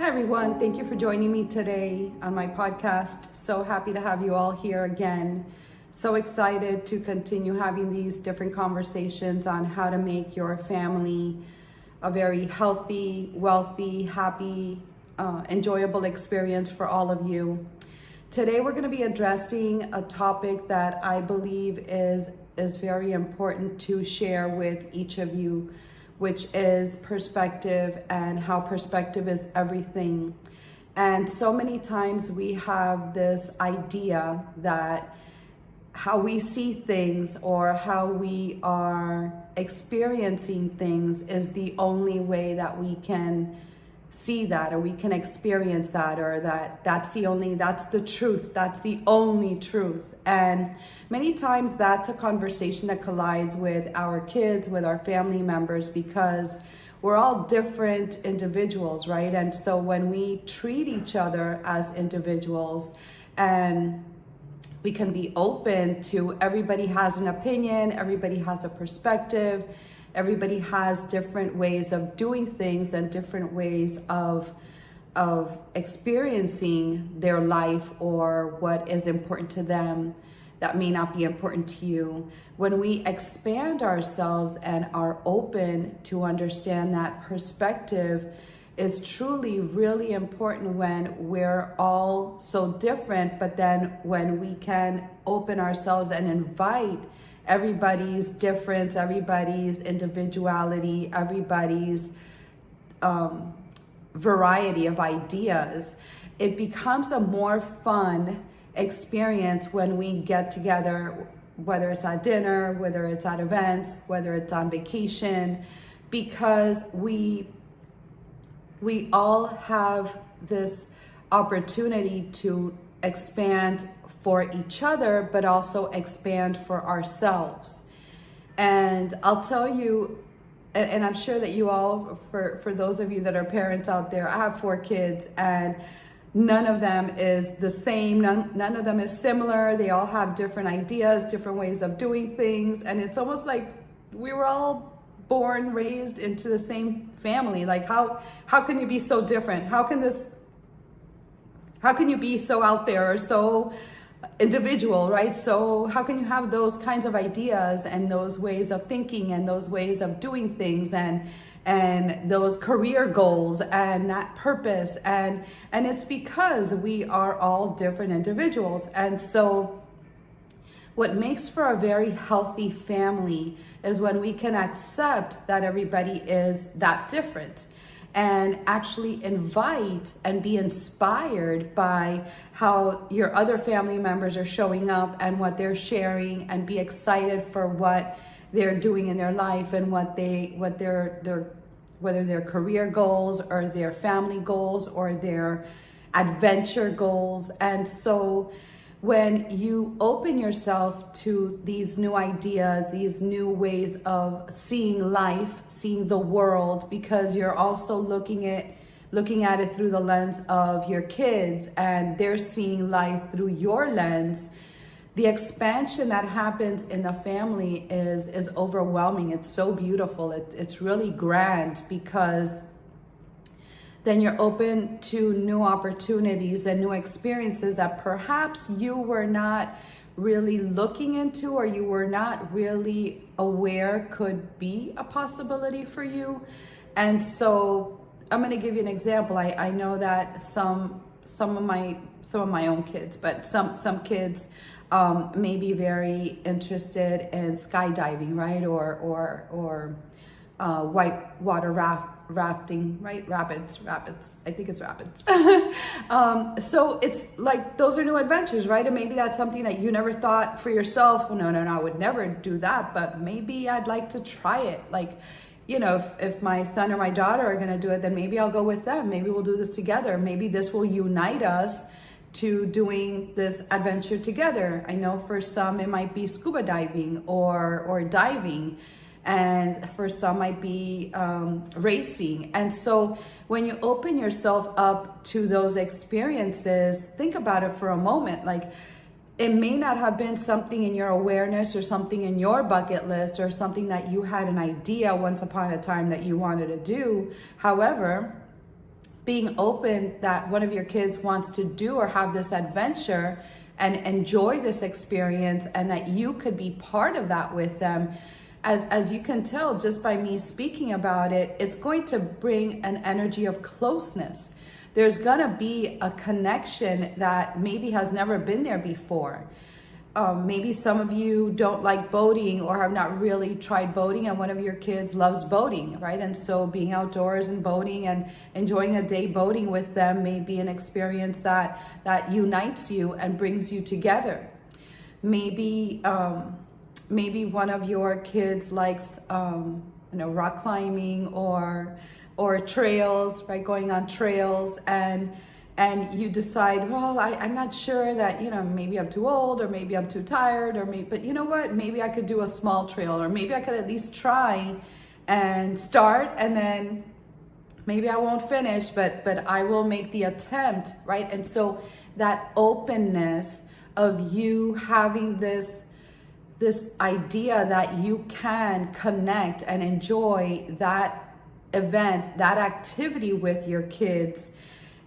Hi everyone, thank you for joining me today on my podcast. So happy to have you all here again. So excited to continue having these different conversations on how to make your family a very healthy, wealthy, happy, enjoyable experience for all of you. Today we're going to be addressing a topic that I believe is very important to share with each of you, which is perspective and how perspective is everything. And so many times we have this idea that how we see things or how we are experiencing things is the only way that we can see that, or we can experience that, or that's the truth, that's the only truth. And many times that's a conversation that collides with our kids, with our family members, because we're all different individuals, right? And so when we treat each other as individuals, and we can be open to everybody has an opinion, everybody has a perspective, everybody has different ways of doing things and different ways of experiencing their life or what is important to them that may not be important to you. When we expand ourselves and are open to understand that perspective is truly really important when we're all so different, but then when we can open ourselves and invite everybody's difference, everybody's individuality, everybody's variety of ideas, it becomes a more fun experience when we get together, whether it's at dinner, whether it's at events, whether it's on vacation, because we all have this opportunity to expand for each other, but also expand for ourselves. And I'll tell you, and I'm sure that you all, for those of you that are parents out there, I have 4 kids and none of them is the same. None of them is similar. They all have different ideas, different ways of doing things. And it's almost like we were all born, raised into the same family. Like how can you be so different? How can you be so out there or so individual, right? So how can you have those kinds of ideas and those ways of thinking and those ways of doing things and those career goals and that purpose? And it's because we are all different individuals. And so what makes for a very healthy family is when we can accept that everybody is that different, and actually invite and be inspired by how your other family members are showing up and what they're sharing, and be excited for what they're doing in their life and whether their career goals or their family goals or their adventure goals. And so when you open yourself to these new ideas, these new ways of seeing life, seeing the world, because you're also looking at it through the lens of your kids and they're seeing life through your lens, the expansion that happens in the family is overwhelming. It's so beautiful. It's really grand, because then you're open to new opportunities and new experiences that perhaps you were not really looking into, or you were not really aware could be a possibility for you. And so I'm going to give you an example. I know that some of my own kids, but some kids may be very interested in skydiving, right? Or whitewater rafting, right? Rapids. I think it's rapids. So it's like, those are new adventures, right? And maybe that's something that you never thought for yourself. Well, no, I would never do that, but maybe I'd like to try it. Like, if my son or my daughter are going to do it, then maybe I'll go with them. Maybe we'll do this together. Maybe this will unite us to doing this adventure together. I know for some it might be scuba diving or diving, and for some might be racing. And so when you open yourself up to those experiences, think about it for a moment. Like, it may not have been something in your awareness or something in your bucket list or something that you had an idea once upon a time that you wanted to do. However, being open that one of your kids wants to do or have this adventure and enjoy this experience, and that you could be part of that with them. As you can tell just by me speaking about it, it's going to bring an energy of closeness. There's gonna be a connection that maybe has never been there before. Maybe some of you don't like boating or have not really tried boating, and one of your kids loves boating, right? And so being outdoors and boating and enjoying a day boating with them may be an experience that unites you and brings you together. Maybe one of your kids likes rock climbing or trails, right? Going on trails, and you decide, well, I'm not sure that, maybe I'm too old, or maybe I'm too tired, but you know what? Maybe I could do a small trail, or maybe I could at least try and start, and then maybe I won't finish, but I will make the attempt, right? And so that openness of you having this idea that you can connect and enjoy that event, that activity with your kids,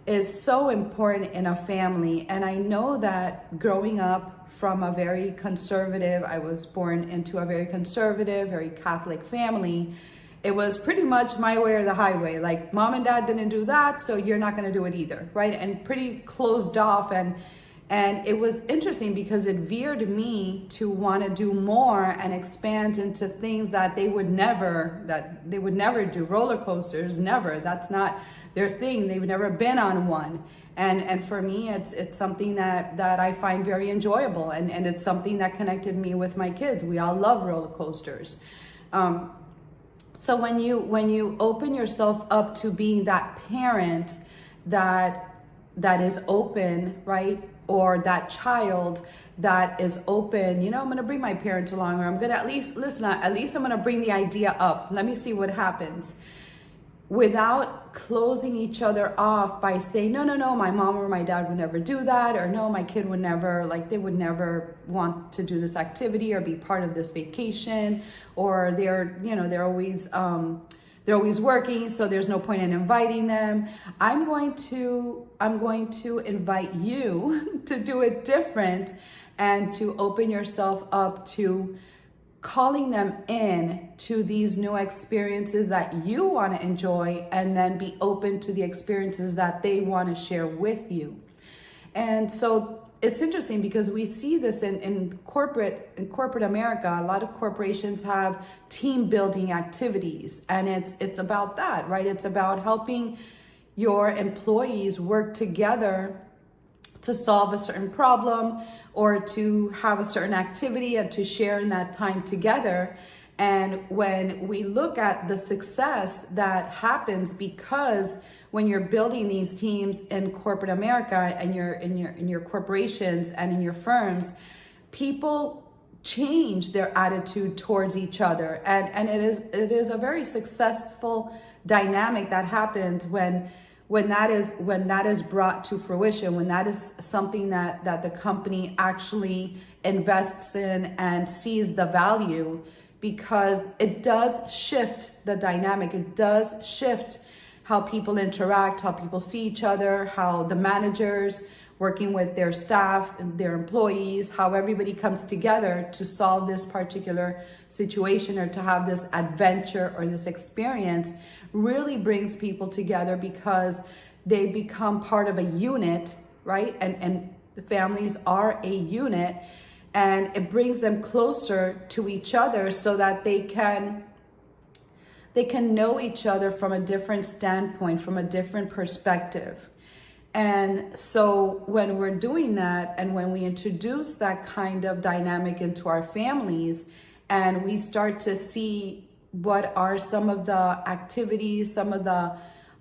is so important in a family. And I know that growing up from a very conservative, I was born into a very conservative, very Catholic family. It was pretty much my way or the highway. Like, mom and dad didn't do that, so you're not gonna do it either, right? And pretty closed off. And it was interesting because it veered me to want to do more and expand into things that they would never do. Roller coasters, never. That's not their thing. They've never been on one. And for me, it's something that I find very enjoyable, and it's something that connected me with my kids. We all love roller coasters. So when you open yourself up to being that parent that is open, right? Or that child that is open, I'm going to bring my parents along, or I'm going to at least I'm going to bring the idea up. Let me see what happens. Without closing each other off by saying, no, my mom or my dad would never do that, or no, my kid would never, they would never want to do this activity or be part of this vacation, or they're always working, so there's no point in inviting them. I'm going to invite you to do it different, and to open yourself up to calling them in to these new experiences that you want to enjoy, and then be open to the experiences that they want to share with you. And so it's interesting because we see this in corporate America. A lot of corporations have team building activities, and it's about that, right? It's about helping your employees work together to solve a certain problem, or to have a certain activity, and to share in that time together. And when we look at the success that happens, because when you're building these teams in corporate America, and you're in your corporations and in your firms, people change their attitude towards each other, and it is a very successful dynamic that happens when that is brought to fruition, when that is something that the company actually invests in and sees the value, because it does shift the dynamic. It does shift how people interact, how people see each other, how the managers working with their staff and their employees, how everybody comes together to solve this particular situation, or to have this adventure or this experience, really brings people together, because they become part of a unit, right? And the families are a unit, and it brings them closer to each other, so that they can know each other from a different standpoint, from a different perspective. And so when we're doing that, and when we introduce that kind of dynamic into our families, and we start to see what are some of the activities, some of the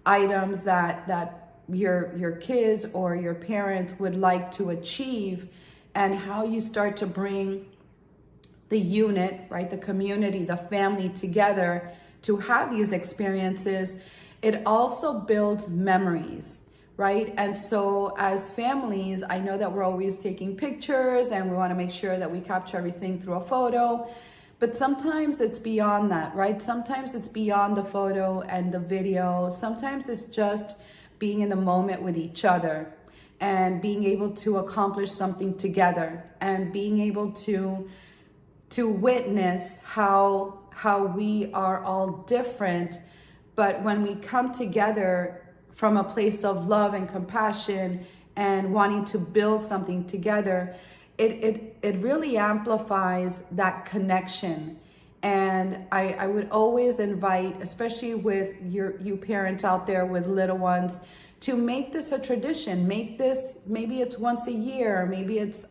items that your kids or your parents would like to achieve, and how you start to bring the unit, right, the community, the family together to have these experiences, it also builds memories. Right? And so as families, I know that we're always taking pictures, and we want to make sure that we capture everything through a photo, but sometimes it's beyond that, right? Sometimes it's beyond the photo and the video. Sometimes it's just being in the moment with each other and being able to accomplish something together and being able to witness how we are all different, but when we come together from a place of love and compassion and wanting to build something together, it really amplifies that connection. And I would always invite, especially with you parents out there with little ones, to make this a tradition. Make this, maybe it's once a year, maybe it's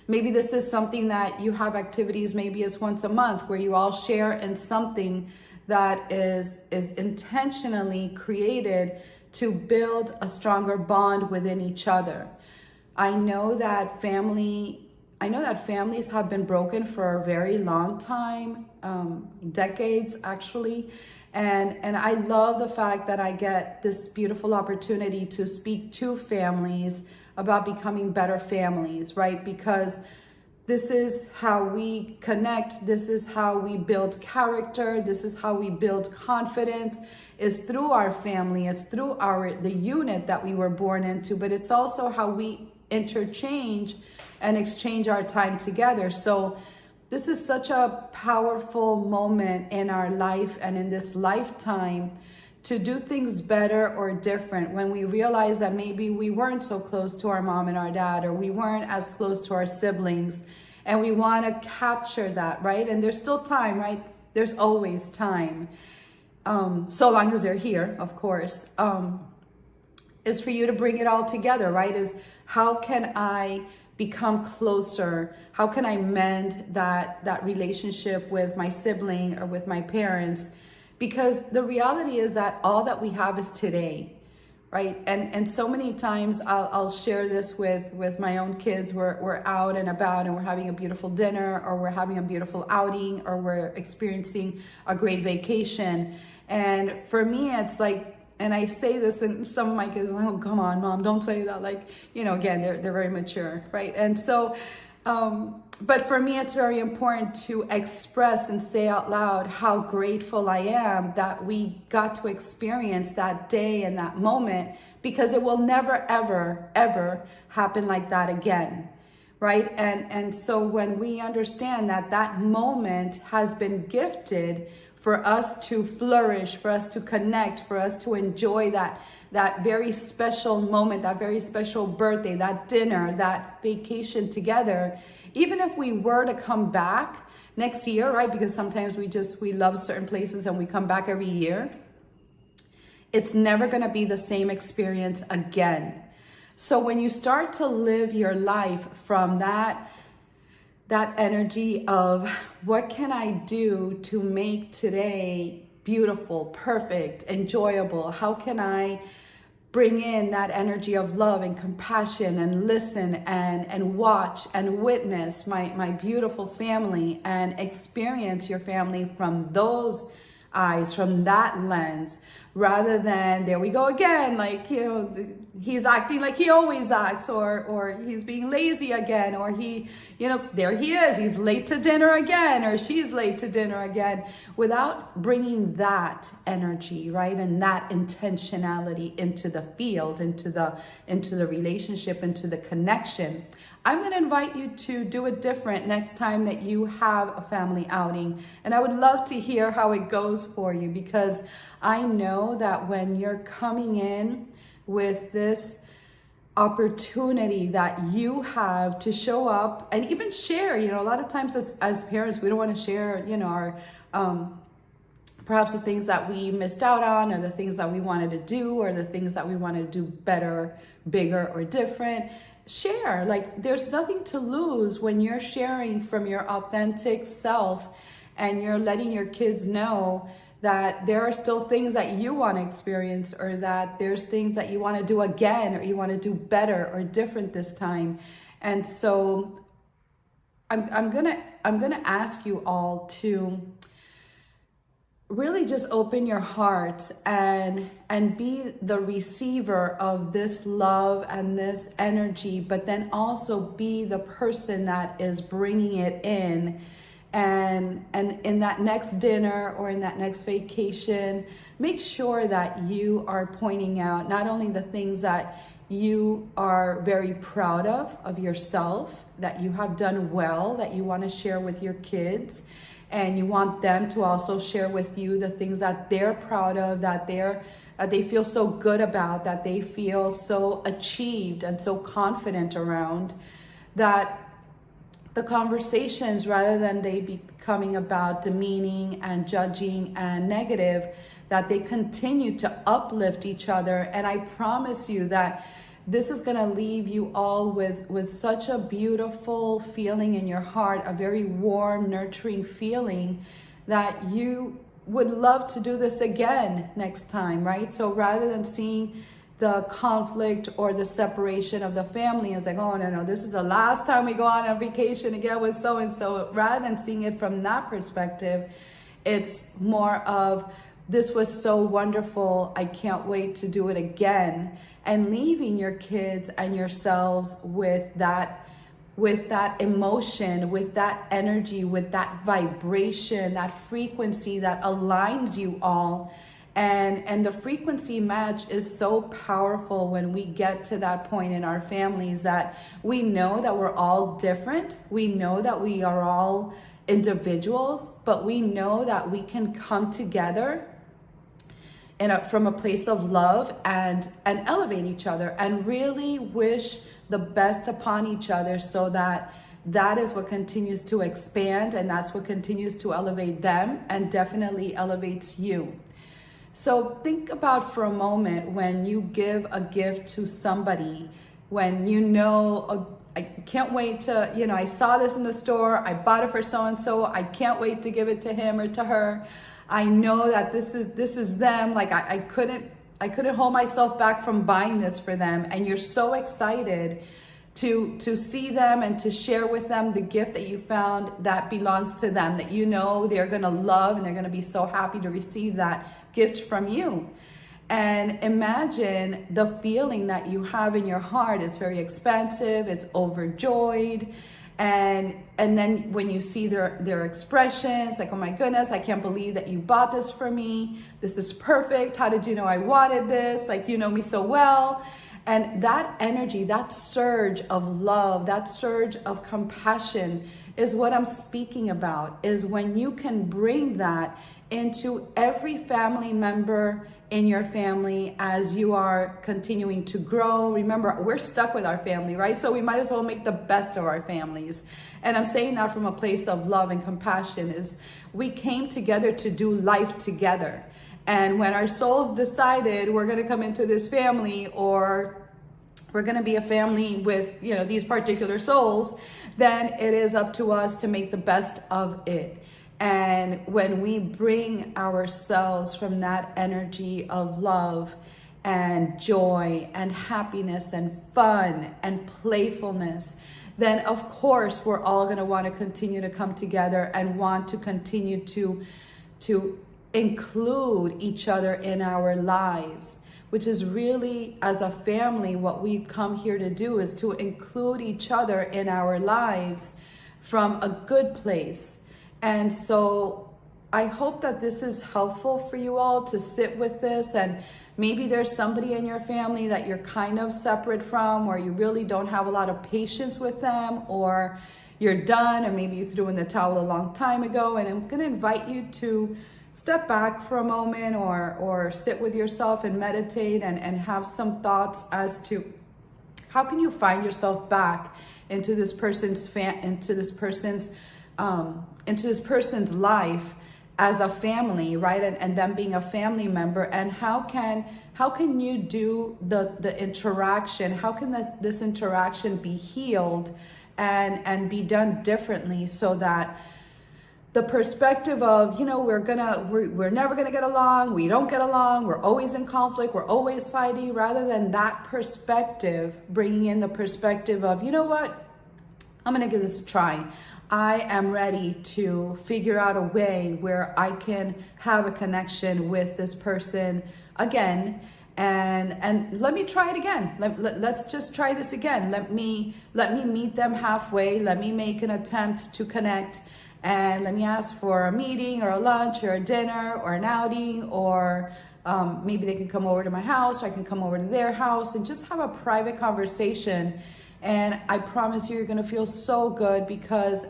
maybe this is something that you have activities, maybe it's once a month where you all share in something that is intentionally created to build a stronger bond within each other. I know that families have been broken for a very long time, decades actually. And I love the fact that I get this beautiful opportunity to speak to families about becoming better families, right? Because this is how we connect. This is how we build character. This is how we build confidence, is through our family. It's through the unit that we were born into, but it's also how we interchange and exchange our time together. So this is such a powerful moment in our life and in this lifetime to do things better or different when we realize that maybe we weren't so close to our mom and our dad, or we weren't as close to our siblings, and we want to capture that, right? And there's still time, right? There's always time, so long as they're here, of course, is for you to bring it all together, right? Is how can I become closer? How can I mend that relationship with my sibling or with my parents? Because the reality is that all that we have is today, right? And so many times I'll share this with my own kids. We're out and about and we're having a beautiful dinner, or we're having a beautiful outing, or we're experiencing a great vacation. And for me, it's like, and I say this, and some of my kids are like, oh, come on, mom, don't say that. Like, again, they're very mature, right? And so, but for me, it's very important to express and say out loud how grateful I am that we got to experience that day and that moment, because it will never, ever, ever happen like that again, right? And so when we understand that that moment has been gifted for us to flourish, for us to connect, for us to enjoy that very special moment, that very special birthday, that dinner, that vacation together, even if we were to come back next year, right? Because sometimes we love certain places and we come back every year. It's never going to be the same experience again. So when you start to live your life from that energy of what can I do to make today beautiful, perfect, enjoyable? How can I bring in that energy of love and compassion and listen and watch and witness my beautiful family and experience your family from those eyes, from that lens, rather than there we go again, like, he's acting like he always acts, or he's being lazy again, or he, there he is, he's late to dinner again, or she's late to dinner again, without bringing that energy, right, and that intentionality into the field, into the relationship, into the connection. I'm going to invite you to do it different next time that you have a family outing. And I would love to hear how it goes for you, because I know that when you're coming in with this opportunity that you have to show up and even share, a lot of times as parents, we don't want to share, our perhaps the things that we missed out on, or the things that we wanted to do, or the things that we wanted to do better, bigger, or different. Share, like, there's nothing to lose when you're sharing from your authentic self, and you're letting your kids know that there are still things that you want to experience, or that there's things that you want to do again, or you want to do better or different this time. And so I'm gonna ask you all to really just open your heart and be the receiver of this love and this energy, but then also be the person that is bringing it in And in that next dinner or in that next vacation, make sure that you are pointing out not only the things that you are very proud of yourself, that you have done well, that you want to share with your kids, and you want them to also share with you the things that they're proud of, that they feel so good about, that they feel so achieved and so confident around, that the conversations, rather than they becoming about demeaning and judging and negative, that they continue to uplift each other. And I promise you that this is going to leave you all with such a beautiful feeling in your heart, a very warm, nurturing feeling, that you would love to do this again next time, right? So rather than seeing the conflict or the separation of the family as like, oh no, this is the last time we go on a vacation again with so-and-so, rather than seeing it from that perspective, it's more of, this was so wonderful, I can't wait to do it again. And leaving your kids and yourselves with that emotion, with that energy, with that vibration, that frequency that aligns you all. And the frequency match is so powerful when we get to that point in our families, that we know that we're all different. We know that we are all individuals, but we know that we can come together from a place of love and elevate each other and really wish the best upon each other, so that is what continues to expand, and that's what continues to elevate them and definitely elevates you. So think about for a moment, when you give a gift to somebody, when you know, oh, I can't wait to, I saw this in the store, I bought it for so-and-so, I can't wait to give it to him or to her. I know that this is them. Like I couldn't hold myself back from buying this for them. And you're so excited to see them and to share with them the gift that you found that belongs to them, that you know they're gonna love, and they're gonna be so happy to receive that gift from you. And imagine the feeling that you have in your heart. It's very expansive, it's overjoyed. And then when you see their expressions, like, oh my goodness, I can't believe that you bought this for me. This is perfect. How did you know I wanted this? Like, you know me so well. And that energy, that surge of love, that surge of compassion is what I'm speaking about, is when you can bring that into every family member in your family as you are continuing to grow. Remember, we're stuck with our family, right? So we might as well make the best of our families. And I'm saying that from a place of love and compassion, is we came together to do life together. And when our souls decided we're going to come into this family, or we're going to be a family with, these particular souls, then it is up to us to make the best of it. And when we bring ourselves from that energy of love and joy and happiness and fun and playfulness, then of course we're all going to want to continue to come together and want to continue to include each other in our lives, which is really, as a family, what we've come here to do, is to include each other in our lives from a good place. And so I hope that this is helpful for you all to sit with this. And maybe there's somebody in your family that you're kind of separate from, or you really don't have a lot of patience with them, or you're done, or maybe you threw in the towel a long time ago. And I'm going to invite you to step back for a moment, or sit with yourself and meditate and have some thoughts as to how can you find yourself back into this person's life as a family, right? And them being a family member. And how can you do the interaction? How can this interaction be healed and be done differently, so that the perspective of, we're never gonna get along, we don't get along, we're always in conflict, we're always fighting, rather than that perspective, bringing in the perspective of, you know what, I'm gonna give this a try. I am ready to figure out a way where I can have a connection with this person again, and let me try it again. Let's just try this again. Let me meet them halfway. Let me make an attempt to connect. and let me ask for a meeting or a lunch or a dinner or an outing, or maybe they can come over to my house, or I can come over to their house and just have a private conversation. And I promise you're gonna feel so good, because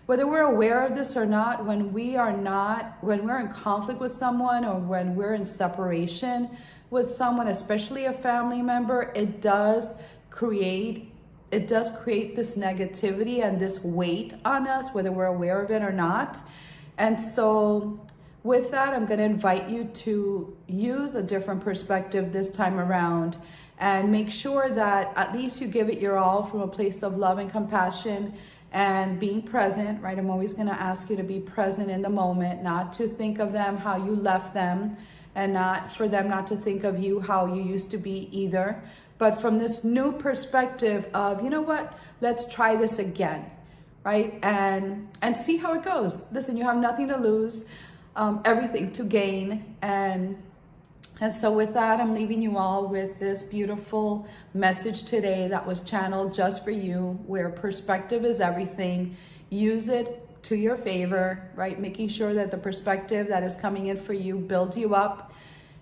whether we're aware of this or not, when we're in conflict with someone, or when we're in separation with someone, especially a family member, it does create this negativity and this weight on us, whether we're aware of it or not. And so with that, I'm going to invite you to use a different perspective this time around, and make sure that at least you give it your all from a place of love and compassion and being present, right? I'm always going to ask you to be present in the moment, not to think of them how you left them, and not for them not to think of you how you used to be either. But from this new perspective of, you know what, let's try this again, right? And see how it goes. Listen, you have nothing to lose, everything to gain. And so with that, I'm leaving you all with this beautiful message today that was channeled just for you, where perspective is everything. Use it to your favor, right? Making sure that the perspective that is coming in for you builds you up,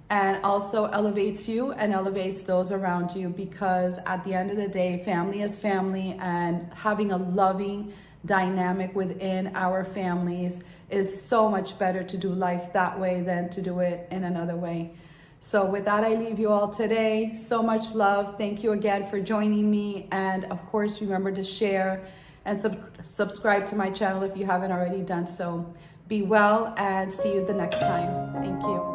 and also elevates you and elevates those around you, because at the end of the day, family is family, and having a loving dynamic within our families is so much better to do life that way than to do it in another way. So with that, I leave you all today. So much love. Thank you again for joining me. And of course, remember to share and subscribe to my channel if you haven't already done so. Be well, and see you the next time. Thank you.